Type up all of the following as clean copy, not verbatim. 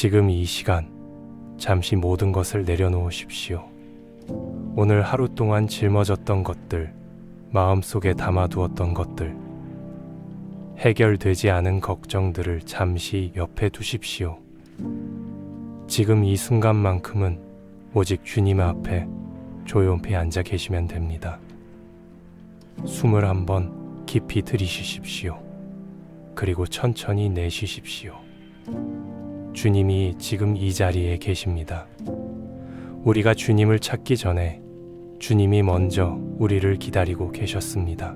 지금 이 시간 잠시 모든 것을 내려놓으십시오. 오늘 하루 동안 짊어졌던 것들, 마음속에 담아두었던 것들, 해결되지 않은 걱정들을 잠시 옆에 두십시오. 지금 이 순간만큼은 오직 주님 앞에 조용히 앉아 계시면 됩니다. 숨을 한번 깊이 들이쉬십시오. 그리고 천천히 내쉬십시오. 주님이 지금 이 자리에 계십니다. 우리가 주님을 찾기 전에 주님이 먼저 우리를 기다리고 계셨습니다.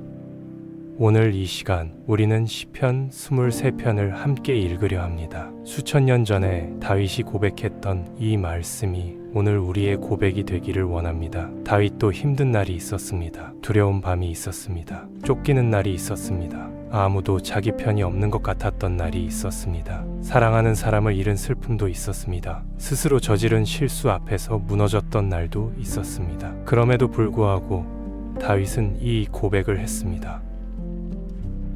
오늘 이 시간 우리는 시편 23편을 함께 읽으려 합니다. 수천 년 전에 다윗이 고백했던 이 말씀이 오늘 우리의 고백이 되기를 원합니다. 다윗도 힘든 날이 있었습니다. 두려운 밤이 있었습니다. 쫓기는 날이 있었습니다. 아무도 자기 편이 없는 것 같았던 날이 있었습니다. 사랑하는 사람을 잃은 슬픔도 있었습니다. 스스로 저지른 실수 앞에서 무너졌던 날도 있었습니다. 그럼에도 불구하고 다윗은 이 고백을 했습니다.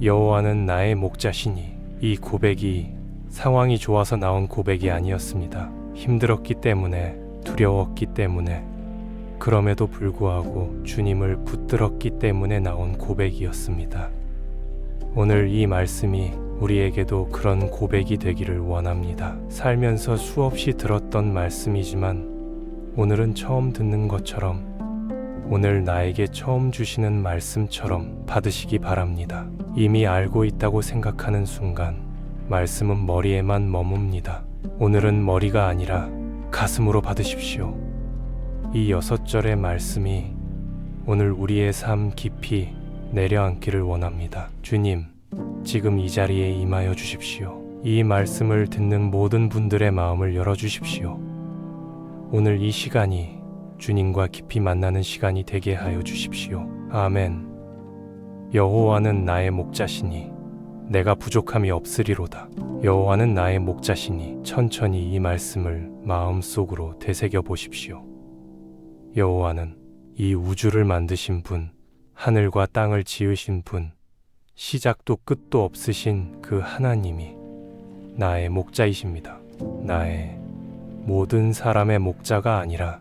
여호와는 나의 목자시니. 이 고백이 상황이 좋아서 나온 고백이 아니었습니다. 힘들었기 때문에, 두려웠기 때문에, 그럼에도 불구하고 주님을 붙들었기 때문에 나온 고백이었습니다. 오늘 이 말씀이 우리에게도 그런 고백이 되기를 원합니다. 살면서 수없이 들었던 말씀이지만 오늘은 처음 듣는 것처럼, 오늘 나에게 처음 주시는 말씀처럼 받으시기 바랍니다. 이미 알고 있다고 생각하는 순간 말씀은 머리에만 머뭅니다. 오늘은 머리가 아니라 가슴으로 받으십시오. 이 6절의 말씀이 오늘 우리의 삶 깊이 내려앉기를 원합니다. 주님, 지금 이 자리에 임하여 주십시오. 이 말씀을 듣는 모든 분들의 마음을 열어주십시오. 오늘 이 시간이 주님과 깊이 만나는 시간이 되게 하여 주십시오. 아멘. 여호와는 나의 목자시니 내가 부족함이 없으리로다. 여호와는 나의 목자시니. 천천히 이 말씀을 마음속으로 되새겨 보십시오. 여호와는 이 우주를 만드신 분, 하늘과 땅을 지으신 분, 시작도 끝도 없으신 그 하나님이 나의 목자이십니다. 나의 모든 사람의 목자가 아니라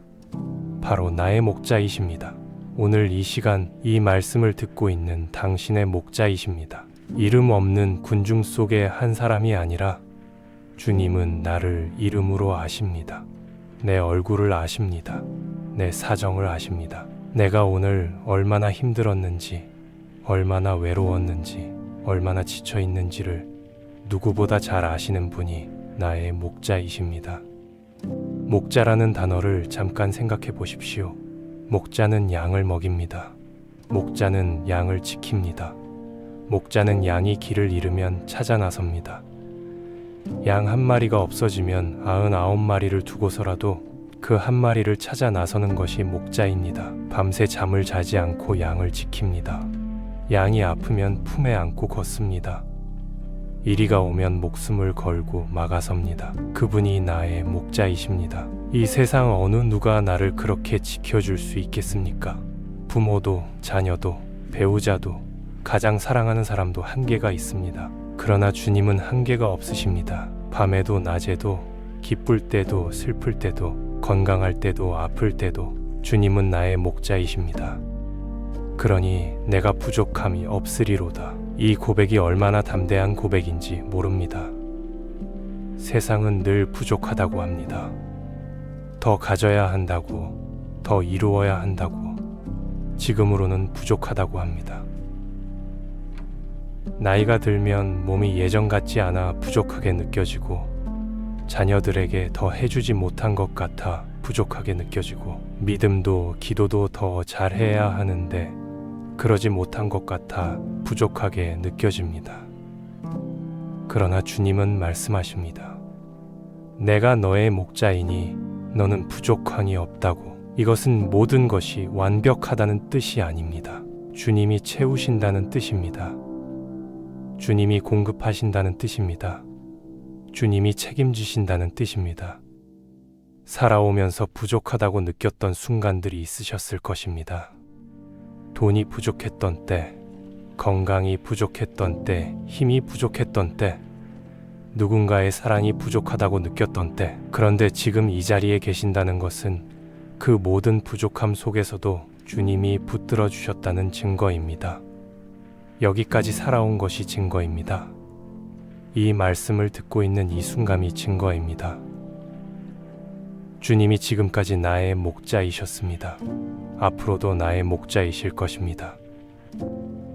바로 나의 목자이십니다. 오늘 이 시간 이 말씀을 듣고 있는 당신의 목자이십니다. 이름 없는 군중 속의 한 사람이 아니라 주님은 나를 이름으로 아십니다. 내 얼굴을 아십니다. 내 사정을 아십니다. 내가 오늘 얼마나 힘들었는지, 얼마나 외로웠는지, 얼마나 지쳐 있는지를 누구보다 잘 아시는 분이 나의 목자이십니다. 목자라는 단어를 잠깐 생각해 보십시오. 목자는 양을 먹입니다. 목자는 양을 지킵니다. 목자는 양이 길을 잃으면 찾아 나섭니다. 양 한 마리가 없어지면 99마리를 두고서라도 그 한 마리를 찾아 나서는 것이 목자입니다. 밤새 잠을 자지 않고 양을 지킵니다. 양이 아프면 품에 안고 걷습니다. 이리가 오면 목숨을 걸고 막아섭니다. 그분이 나의 목자이십니다. 이 세상 어느 누가 나를 그렇게 지켜줄 수 있겠습니까? 부모도, 자녀도, 배우자도, 가장 사랑하는 사람도 한계가 있습니다. 그러나 주님은 한계가 없으십니다. 밤에도 낮에도, 기쁠 때도 슬플 때도, 건강할 때도 아플 때도 주님은 나의 목자이십니다. 그러니 내가 부족함이 없으리로다. 이 고백이 얼마나 담대한 고백인지 모릅니다. 세상은 늘 부족하다고 합니다. 더 가져야 한다고, 더 이루어야 한다고, 지금으로는 부족하다고 합니다. 나이가 들면 몸이 예전 같지 않아 부족하게 느껴지고, 자녀들에게 더 해주지 못한 것 같아 부족하게 느껴지고, 믿음도 기도도 더 잘해야 하는데 그러지 못한 것 같아 부족하게 느껴집니다. 그러나 주님은 말씀하십니다. 내가 너의 목자이니 너는 부족함이 없다고. 이것은 모든 것이 완벽하다는 뜻이 아닙니다. 주님이 채우신다는 뜻입니다. 주님이 공급하신다는 뜻입니다. 주님이 책임지신다는 뜻입니다. 살아오면서 부족하다고 느꼈던 순간들이 있으셨을 것입니다. 돈이 부족했던 때, 건강이 부족했던 때, 힘이 부족했던 때, 누군가의 사랑이 부족하다고 느꼈던 때, 그런데 지금 이 자리에 계신다는 것은 그 모든 부족함 속에서도 주님이 붙들어 주셨다는 증거입니다. 여기까지 살아온 것이 증거입니다. 이 말씀을 듣고 있는 이 순간이 증거입니다. 주님이 지금까지 나의 목자이셨습니다. 앞으로도 나의 목자이실 것입니다.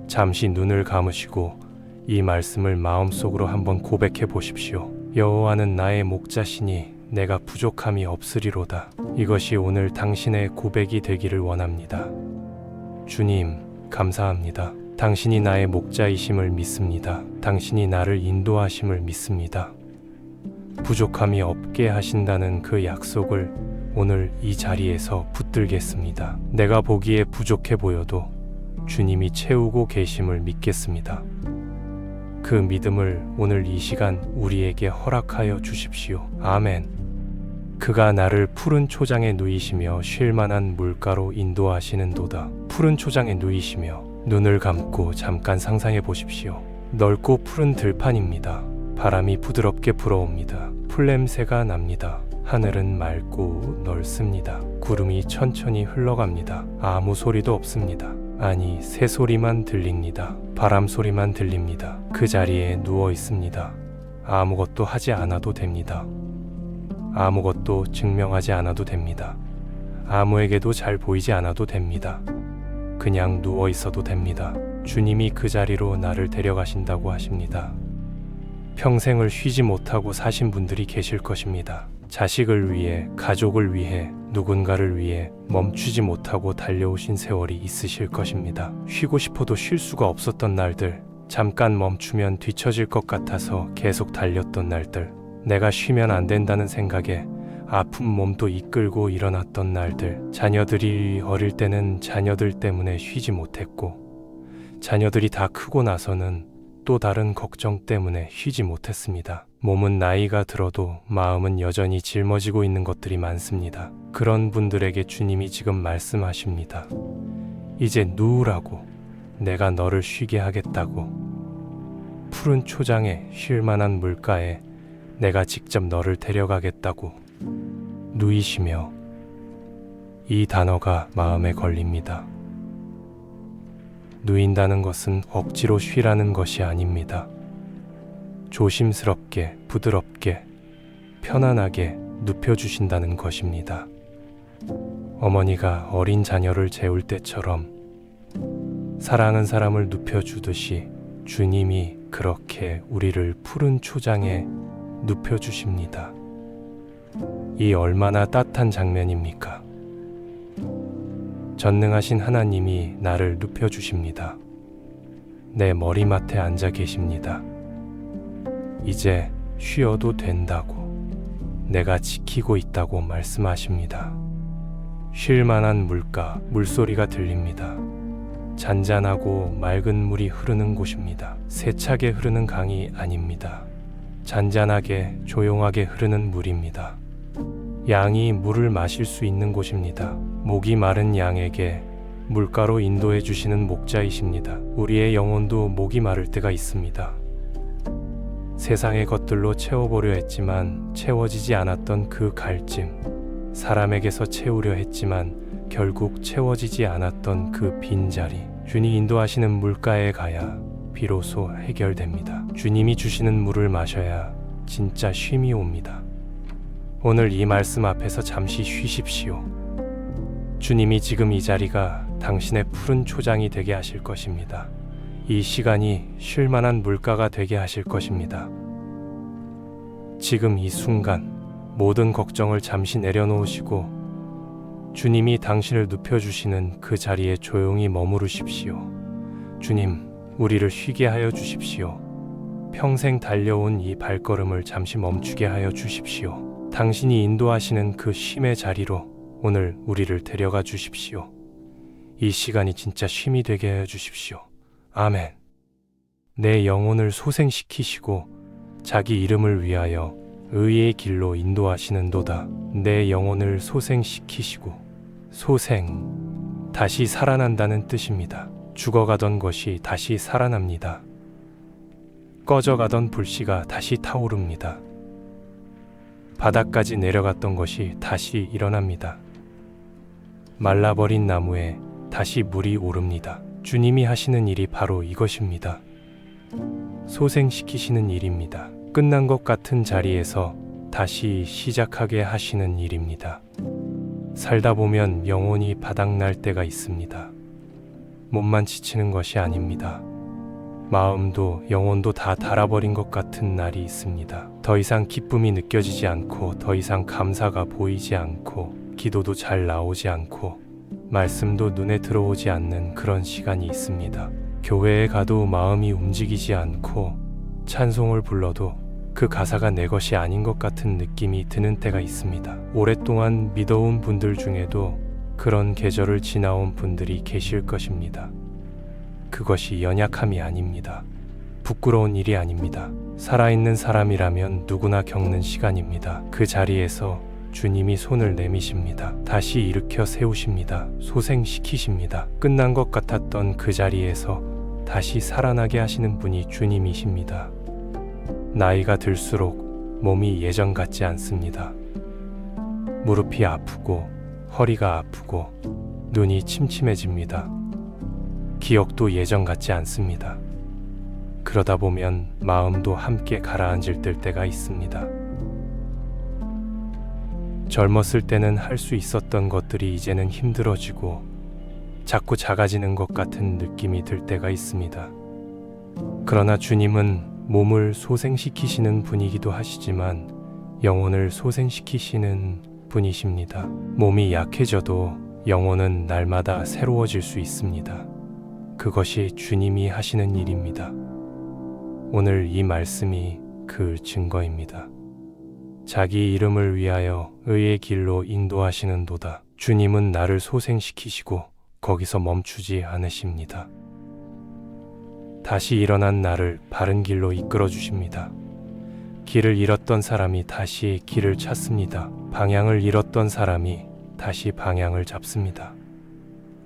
잠시 눈을 감으시고 이 말씀을 마음속으로 한번 고백해 보십시오. 여호와는 나의 목자시니 내가 부족함이 없으리로다. 이것이 오늘 당신의 고백이 되기를 원합니다. 주님, 감사합니다. 당신이 나의 목자이심을 믿습니다. 당신이 나를 인도하심을 믿습니다. 부족함이 없게 하신다는 그 약속을 오늘 이 자리에서 붙들겠습니다. 내가 보기에 부족해 보여도 주님이 채우고 계심을 믿겠습니다. 그 믿음을 오늘 이 시간 우리에게 허락하여 주십시오. 아멘. 그가 나를 푸른 초장에 누이시며 쉴 만한 물가로 인도하시는도다. 푸른 초장에 누이시며 눈을 감고 잠깐 상상해 보십시오. 넓고 푸른 들판입니다. 바람이 부드럽게 불어옵니다. 풀냄새가 납니다. 하늘은 맑고 넓습니다. 구름이 천천히 흘러갑니다. 아무 소리도 없습니다. 아니, 새 소리만 들립니다. 바람 소리만 들립니다. 그 자리에 누워 있습니다. 아무것도 하지 않아도 됩니다. 아무것도 증명하지 않아도 됩니다. 아무에게도 잘 보이지 않아도 됩니다. 그냥 누워 있어도 됩니다. 주님이 그 자리로 나를 데려가신다고 하십니다. 평생을 쉬지 못하고 사신 분들이 계실 것입니다. 자식을 위해, 가족을 위해, 누군가를 위해 멈추지 못하고 달려오신 세월이 있으실 것입니다. 쉬고 싶어도 쉴 수가 없었던 날들, 잠깐 멈추면 뒤처질 것 같아서 계속 달렸던 날들, 내가 쉬면 안 된다는 생각에 아픈 몸도 이끌고 일어났던 날들, 자녀들이 어릴 때는 자녀들 때문에 쉬지 못했고, 자녀들이 다 크고 나서는 또 다른 걱정 때문에 쉬지 못했습니다. 몸은 나이가 들어도 마음은 여전히 짊어지고 있는 것들이 많습니다. 그런 분들에게 주님이 지금 말씀하십니다. 이제 누우라고. 내가 너를 쉬게 하겠다고. 푸른 초장에 쉴 만한 물가에 내가 직접 너를 데려가겠다고. 누이시며. 이 단어가 마음에 걸립니다. 누인다는 것은 억지로 쉬라는 것이 아닙니다. 조심스럽게, 부드럽게, 편안하게 눕혀주신다는 것입니다. 어머니가 어린 자녀를 재울 때처럼 사랑하는 사람을 눕혀주듯이 주님이 그렇게 우리를 푸른 초장에 눕혀주십니다. 이 얼마나 따뜻한 장면입니까? 전능하신 하나님이 나를 눕혀주십니다. 내 머리맡에 앉아 계십니다. 이제 쉬어도 된다고, 내가 지키고 있다고 말씀하십니다. 쉴 만한 물가, 물소리가 들립니다. 잔잔하고 맑은 물이 흐르는 곳입니다. 세차게 흐르는 강이 아닙니다. 잔잔하게 조용하게 흐르는 물입니다. 양이 물을 마실 수 있는 곳입니다. 목이 마른 양에게 물가로 인도해 주시는 목자이십니다. 우리의 영혼도 목이 마를 때가 있습니다. 세상의 것들로 채워보려 했지만 채워지지 않았던 그 갈증, 사람에게서 채우려 했지만 결국 채워지지 않았던 그 빈자리, 주님이 인도하시는 물가에 가야 비로소 해결됩니다. 주님이 주시는 물을 마셔야 진짜 쉼이 옵니다. 오늘 이 말씀 앞에서 잠시 쉬십시오. 주님이 지금 이 자리가 당신의 푸른 초장이 되게 하실 것입니다. 이 시간이 쉴 만한 물가가 되게 하실 것입니다. 지금 이 순간 모든 걱정을 잠시 내려놓으시고 주님이 당신을 눕혀주시는 그 자리에 조용히 머무르십시오. 주님, 우리를 쉬게 하여 주십시오. 평생 달려온 이 발걸음을 잠시 멈추게 하여 주십시오. 당신이 인도하시는 그 쉼의 자리로 오늘 우리를 데려가 주십시오. 이 시간이 진짜 쉼이 되게 하여 주십시오. 아멘. 내 영혼을 소생시키시고 자기 이름을 위하여 의의 길로 인도하시는도다. 내 영혼을 소생시키시고, 소생, 다시 살아난다는 뜻입니다. 죽어가던 것이 다시 살아납니다. 꺼져가던 불씨가 다시 타오릅니다. 바닥까지 내려갔던 것이 다시 일어납니다. 말라버린 나무에 다시 물이 오릅니다. 주님이 하시는 일이 바로 이것입니다. 소생시키시는 일입니다. 끝난 것 같은 자리에서 다시 시작하게 하시는 일입니다. 살다 보면 영혼이 바닥날 때가 있습니다. 몸만 지치는 것이 아닙니다. 마음도 영혼도 다 닳아버린 것 같은 날이 있습니다. 더 이상 기쁨이 느껴지지 않고, 더 이상 감사가 보이지 않고, 기도도 잘 나오지 않고, 말씀도 눈에 들어오지 않는 그런 시간이 있습니다. 교회에 가도 마음이 움직이지 않고, 찬송을 불러도 그 가사가 내 것이 아닌 것 같은 느낌이 드는 때가 있습니다. 오랫동안 믿어온 분들 중에도 그런 계절을 지나온 분들이 계실 것입니다. 그것이 연약함이 아닙니다. 부끄러운 일이 아닙니다. 살아있는 사람이라면 누구나 겪는 시간입니다. 그 자리에서 주님이 손을 내미십니다. 다시 일으켜 세우십니다. 소생시키십니다. 끝난 것 같았던 그 자리에서 다시 살아나게 하시는 분이 주님이십니다. 나이가 들수록 몸이 예전 같지 않습니다. 무릎이 아프고 허리가 아프고 눈이 침침해집니다. 기억도 예전 같지 않습니다. 그러다 보면 마음도 함께 가라앉을 때가 있습니다. 젊었을 때는 할 수 있었던 것들이 이제는 힘들어지고 자꾸 작아지는 것 같은 느낌이 들 때가 있습니다. 그러나 주님은 몸을 소생시키시는 분이기도 하시지만 영혼을 소생시키시는 분이십니다. 몸이 약해져도 영혼은 날마다 새로워질 수 있습니다. 그것이 주님이 하시는 일입니다. 오늘 이 말씀이 그 증거입니다. 자기 이름을 위하여 의의 길로 인도하시는도다. 주님은 나를 소생시키시고 거기서 멈추지 않으십니다. 다시 일어난 나를 바른 길로 이끌어 주십니다. 길을 잃었던 사람이 다시 길을 찾습니다. 방향을 잃었던 사람이 다시 방향을 잡습니다.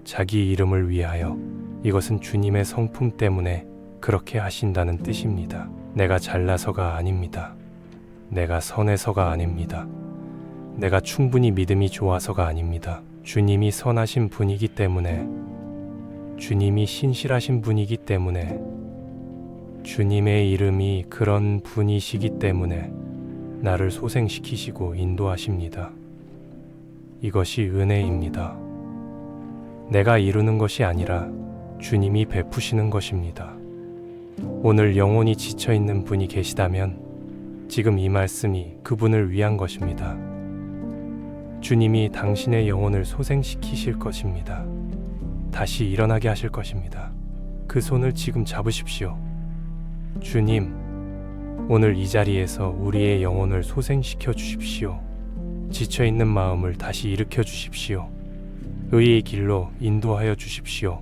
자기 이름을 위하여, 이것은 주님의 성품 때문에 그렇게 하신다는 뜻입니다. 내가 잘나서가 아닙니다. 내가 선해서가 아닙니다. 내가 충분히 믿음이 좋아서가 아닙니다. 주님이 선하신 분이기 때문에, 주님이 신실하신 분이기 때문에, 주님의 이름이 그런 분이시기 때문에 나를 소생시키시고 인도하십니다. 이것이 은혜입니다. 내가 이루는 것이 아니라 주님이 베푸시는 것입니다. 오늘 영혼이 지쳐있는 분이 계시다면 지금 이 말씀이 그분을 위한 것입니다. 주님이 당신의 영혼을 소생시키실 것입니다. 다시 일어나게 하실 것입니다. 그 손을 지금 잡으십시오. 주님, 오늘 이 자리에서 우리의 영혼을 소생시켜 주십시오. 지쳐있는 마음을 다시 일으켜 주십시오. 의의 길로 인도하여 주십시오.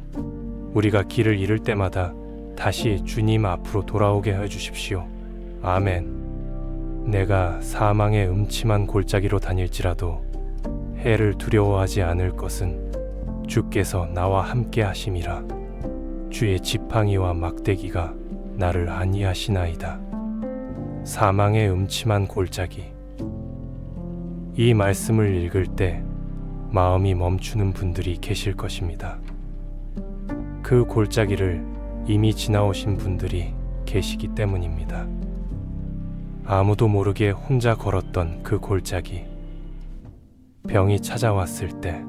우리가 길을 잃을 때마다 다시 주님 앞으로 돌아오게 해 주십시오. 아멘. 내가 사망의 음침한 골짜기로 다닐지라도 해를 두려워하지 않을 것은 주께서 나와 함께 하심이라. 주의 지팡이와 막대기가 나를 안위하시나이다. 사망의 음침한 골짜기. 이 말씀을 읽을 때 마음이 멈추는 분들이 계실 것입니다. 그 골짜기를 이미 지나오신 분들이 계시기 때문입니다. 아무도 모르게 혼자 걸었던 그 골짜기. 병이 찾아왔을 때,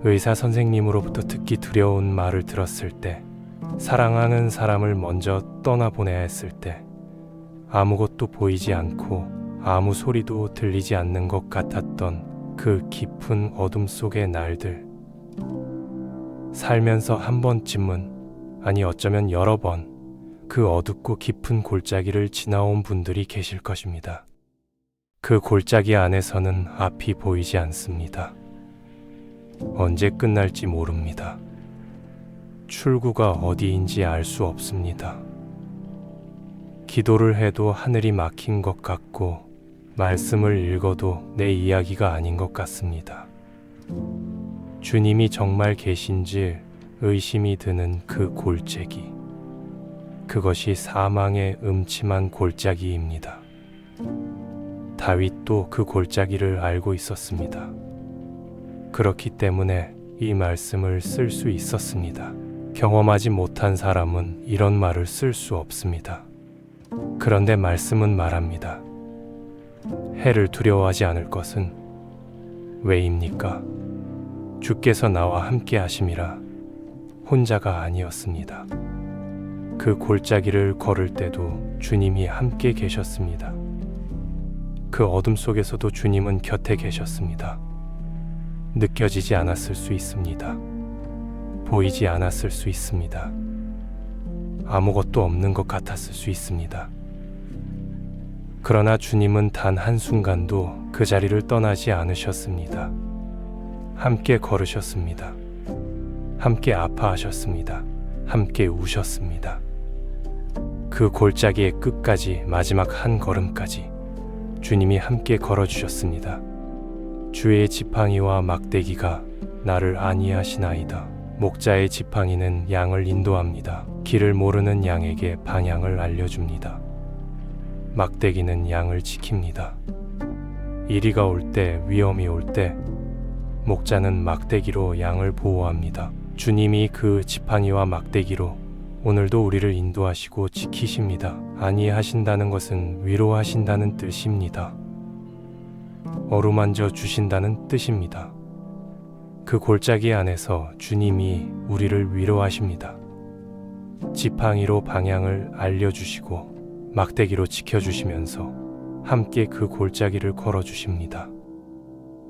의사 선생님으로부터 듣기 두려운 말을 들었을 때, 사랑하는 사람을 먼저 떠나보내야 했을 때, 아무것도 보이지 않고 아무 소리도 들리지 않는 것 같았던 그 깊은 어둠 속의 날들. 살면서 한 번쯤은, 아니 어쩌면 여러 번, 그 어둡고 깊은 골짜기를 지나온 분들이 계실 것입니다. 그 골짜기 안에서는 앞이 보이지 않습니다. 언제 끝날지 모릅니다. 출구가 어디인지 알 수 없습니다. 기도를 해도 하늘이 막힌 것 같고, 말씀을 읽어도 내 이야기가 아닌 것 같습니다. 주님이 정말 계신지 의심이 드는 그 골짜기. 그것이 사망의 음침한 골짜기입니다. 다윗도 그 골짜기를 알고 있었습니다. 그렇기 때문에 이 말씀을 쓸 수 있었습니다. 경험하지 못한 사람은 이런 말을 쓸 수 없습니다. 그런데 말씀은 말합니다. 해를 두려워하지 않을 것은 왜입니까? 주께서 나와 함께 하심이라. 혼자가 아니었습니다. 그 골짜기를 걸을 때도 주님이 함께 계셨습니다. 그 어둠 속에서도 주님은 곁에 계셨습니다. 느껴지지 않았을 수 있습니다. 보이지 않았을 수 있습니다. 아무것도 없는 것 같았을 수 있습니다. 그러나 주님은 단 한순간도 그 자리를 떠나지 않으셨습니다. 함께 걸으셨습니다. 함께 아파하셨습니다. 함께 우셨습니다. 그 골짜기의 끝까지 마지막 한 걸음까지 주님이 함께 걸어주셨습니다. 주의 지팡이와 막대기가 나를 안위하시나이다. 목자의 지팡이는 양을 인도합니다. 길을 모르는 양에게 방향을 알려줍니다. 막대기는 양을 지킵니다. 이리가 올 때, 위험이 올 때 목자는 막대기로 양을 보호합니다. 주님이 그 지팡이와 막대기로 오늘도 우리를 인도하시고 지키십니다. 안위하신다는 것은 위로하신다는 뜻입니다. 어루만져 주신다는 뜻입니다. 그 골짜기 안에서 주님이 우리를 위로하십니다. 지팡이로 방향을 알려주시고 막대기로 지켜주시면서 함께 그 골짜기를 걸어주십니다.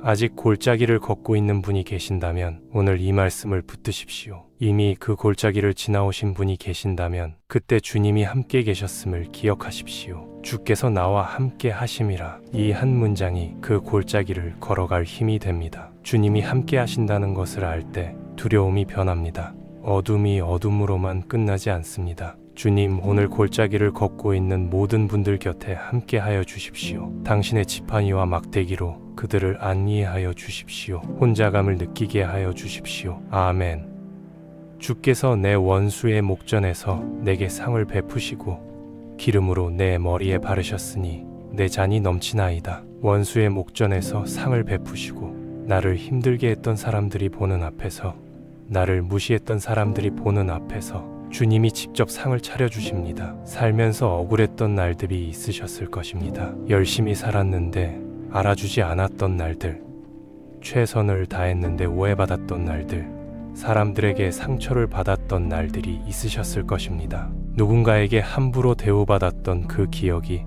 아직 골짜기를 걷고 있는 분이 계신다면 오늘 이 말씀을 붙드십시오. 이미 그 골짜기를 지나오신 분이 계신다면 그때 주님이 함께 계셨음을 기억하십시오. 주께서 나와 함께 하심이라. 이 한 문장이 그 골짜기를 걸어갈 힘이 됩니다. 주님이 함께 하신다는 것을 알 때 두려움이 변합니다. 어둠이 어둠으로만 끝나지 않습니다. 주님, 오늘 골짜기를 걷고 있는 모든 분들 곁에 함께 하여 주십시오. 당신의 지팡이와 막대기로 그들을 안위하여 주십시오. 혼자감을 느끼게 하여 주십시오. 아멘. 주께서 내 원수의 목전에서 내게 상을 베푸시고 기름으로 내 머리에 바르셨으니 내 잔이 넘치나이다. 원수의 목전에서 상을 베푸시고 나를 힘들게 했던 사람들이 보는 앞에서, 나를 무시했던 사람들이 보는 앞에서 주님이 직접 상을 차려주십니다. 살면서 억울했던 날들이 있으셨을 것입니다. 열심히 살았는데 알아주지 않았던 날들, 최선을 다했는데 오해받았던 날들, 사람들에게 상처를 받았던 날들이 있으셨을 것입니다. 누군가에게 함부로 대우받았던 그 기억이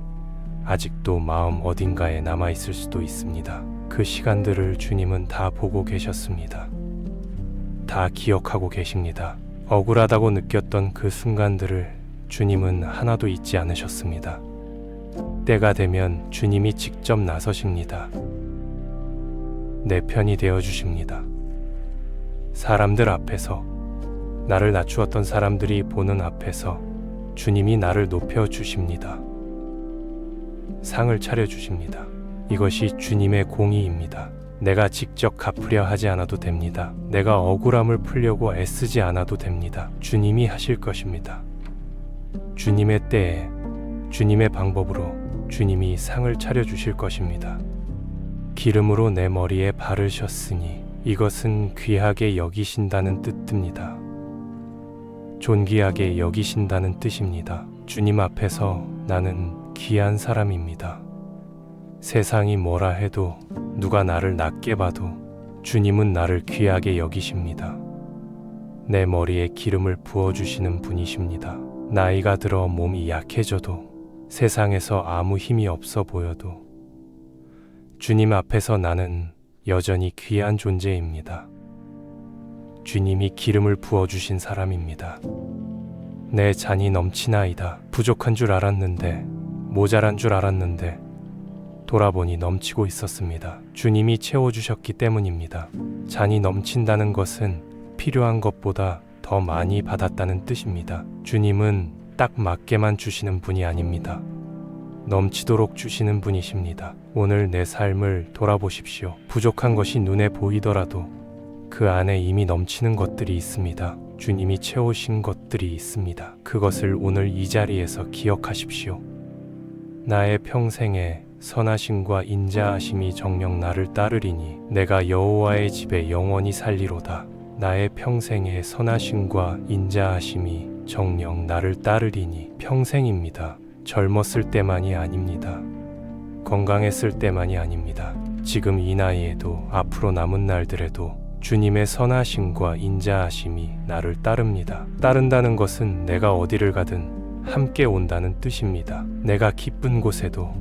아직도 마음 어딘가에 남아있을 수도 있습니다. 그 시간들을 주님은 다 보고 계셨습니다. 다 기억하고 계십니다. 억울하다고 느꼈던 그 순간들을 주님은 하나도 잊지 않으셨습니다. 때가 되면 주님이 직접 나서십니다. 내 편이 되어 주십니다. 사람들 앞에서, 나를 낮추었던 사람들이 보는 앞에서 주님이 나를 높여 주십니다. 상을 차려 주십니다. 이것이 주님의 공의입니다. 내가 직접 갚으려 하지 않아도 됩니다. 내가 억울함을 풀려고 애쓰지 않아도 됩니다. 주님이 하실 것입니다. 주님의 때에, 주님의 방법으로 주님이 상을 차려주실 것입니다. 기름으로 내 머리에 바르셨으니 이것은 귀하게 여기신다는 뜻입니다. 존귀하게 여기신다는 뜻입니다. 주님 앞에서 나는 귀한 사람입니다. 세상이 뭐라 해도, 누가 나를 낮게 봐도 주님은 나를 귀하게 여기십니다. 내 머리에 기름을 부어주시는 분이십니다. 나이가 들어 몸이 약해져도, 세상에서 아무 힘이 없어 보여도 주님 앞에서 나는 여전히 귀한 존재입니다. 주님이 기름을 부어주신 사람입니다. 내 잔이 넘치나이다. 부족한 줄 알았는데, 모자란 줄 알았는데 돌아보니 넘치고 있었습니다. 주님이 채워주셨기 때문입니다. 잔이 넘친다는 것은 필요한 것보다 더 많이 받았다는 뜻입니다. 주님은 딱 맞게만 주시는 분이 아닙니다. 넘치도록 주시는 분이십니다. 오늘 내 삶을 돌아보십시오. 부족한 것이 눈에 보이더라도 그 안에 이미 넘치는 것들이 있습니다. 주님이 채우신 것들이 있습니다. 그것을 오늘 이 자리에서 기억하십시오. 나의 평생에 선하심과 인자하심이 정녕 나를 따르리니 내가 여호와의 집에 영원히 살리로다. 나의 평생에 선하심과 인자하심이 정녕 나를 따르리니 평생입니다. 젊었을 때만이 아닙니다. 건강했을 때만이 아닙니다. 지금 이 나이에도 앞으로 남은 날들에도 주님의 선하심과 인자하심이 나를 따릅니다. 따른다는 것은 내가 어디를 가든 함께 온다는 뜻입니다. 내가 기쁜 곳에도,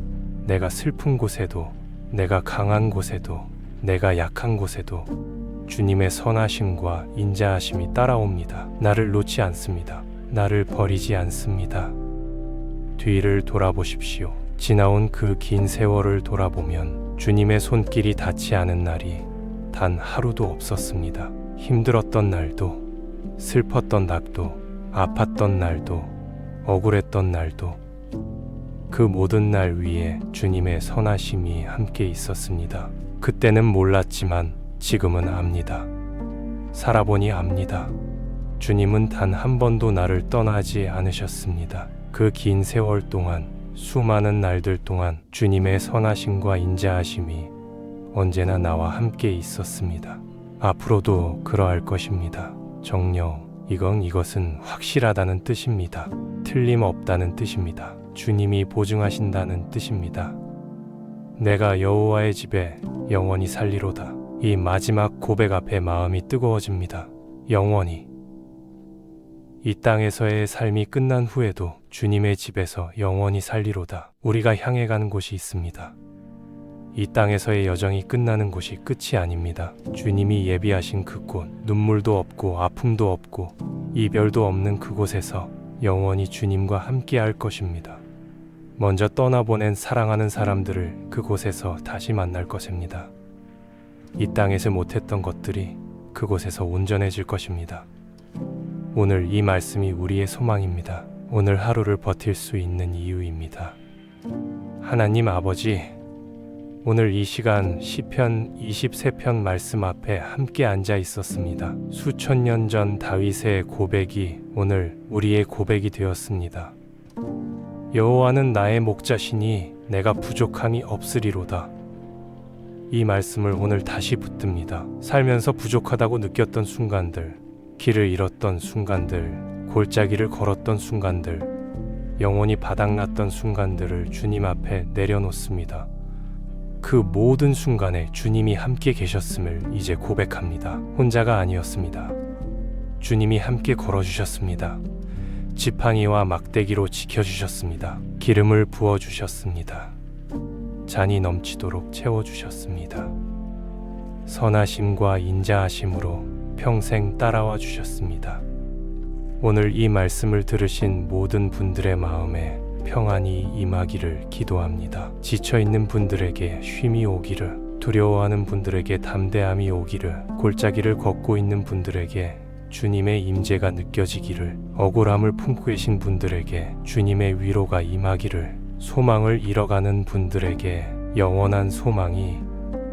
내가 슬픈 곳에도, 내가 강한 곳에도, 내가 약한 곳에도 주님의 선하심과 인자하심이 따라옵니다. 나를 놓지 않습니다. 나를 버리지 않습니다. 뒤를 돌아보십시오. 지나온 그 긴 세월을 돌아보면 주님의 손길이 닿지 않은 날이 단 하루도 없었습니다. 힘들었던 날도, 슬펐던 날도, 아팠던 날도, 억울했던 날도 그 모든 날 위에 주님의 선하심이 함께 있었습니다. 그때는 몰랐지만 지금은 압니다. 살아보니 압니다. 주님은 단 한 번도 나를 떠나지 않으셨습니다. 그 긴 세월 동안, 수많은 날들 동안 주님의 선하심과 인자하심이 언제나 나와 함께 있었습니다. 앞으로도 그러할 것입니다. 정녕, 이것은 확실하다는 뜻입니다. 틀림없다는 뜻입니다. 주님이 보증하신다는 뜻입니다. 내가 여호와의 집에 영원히 살리로다. 이 마지막 고백 앞에 마음이 뜨거워집니다. 영원히. 이 땅에서의 삶이 끝난 후에도 주님의 집에서 영원히 살리로다. 우리가 향해 가는 곳이 있습니다. 이 땅에서의 여정이 끝나는 곳이 끝이 아닙니다. 주님이 예비하신 그곳, 눈물도 없고 아픔도 없고 이별도 없는 그곳에서 영원히 주님과 함께 할 것입니다. 먼저 떠나보낸 사랑하는 사람들을 그곳에서 다시 만날 것입니다. 이 땅에서 못했던 것들이 그곳에서 온전해질 것입니다. 오늘 이 말씀이 우리의 소망입니다. 오늘 하루를 버틸 수 있는 이유입니다. 하나님 아버지, 오늘 이 시간 시편 23편 말씀 앞에 함께 앉아 있었습니다. 수천 년 전 다윗의 고백이 오늘 우리의 고백이 되었습니다. 여호와는 나의 목자시니 내가 부족함이 없으리로다. 이 말씀을 오늘 다시 붙듭니다. 살면서 부족하다고 느꼈던 순간들, 길을 잃었던 순간들, 골짜기를 걸었던 순간들, 영혼이 바닥났던 순간들을 주님 앞에 내려놓습니다. 그 모든 순간에 주님이 함께 계셨음을 이제 고백합니다. 혼자가 아니었습니다. 주님이 함께 걸어주셨습니다. 지팡이와 막대기로 지켜주셨습니다. 기름을 부어주셨습니다. 잔이 넘치도록 채워주셨습니다. 선하심과 인자하심으로 평생 따라와 주셨습니다. 오늘 이 말씀을 들으신 모든 분들의 마음에 평안이 임하기를 기도합니다. 지쳐있는 분들에게 쉼이 오기를, 두려워하는 분들에게 담대함이 오기를, 골짜기를 걷고 있는 분들에게 주님의 임재가 느껴지기를, 억울함을 품고 계신 분들에게 주님의 위로가 임하기를, 소망을 잃어가는 분들에게 영원한 소망이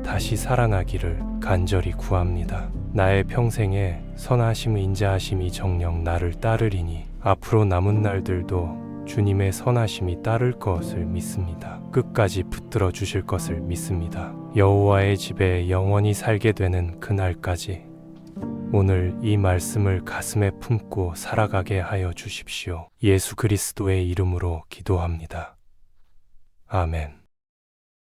다시 살아나기를 간절히 구합니다. 나의 평생에 선하심 인자하심이 정녕 나를 따르리니 앞으로 남은 날들도 주님의 선하심이 따를 것을 믿습니다. 끝까지 붙들어 주실 것을 믿습니다. 여호와의 집에 영원히 살게 되는 그날까지 오늘 이 말씀을 가슴에 품고 살아가게 하여 주십시오. 예수 그리스도의 이름으로 기도합니다. 아멘.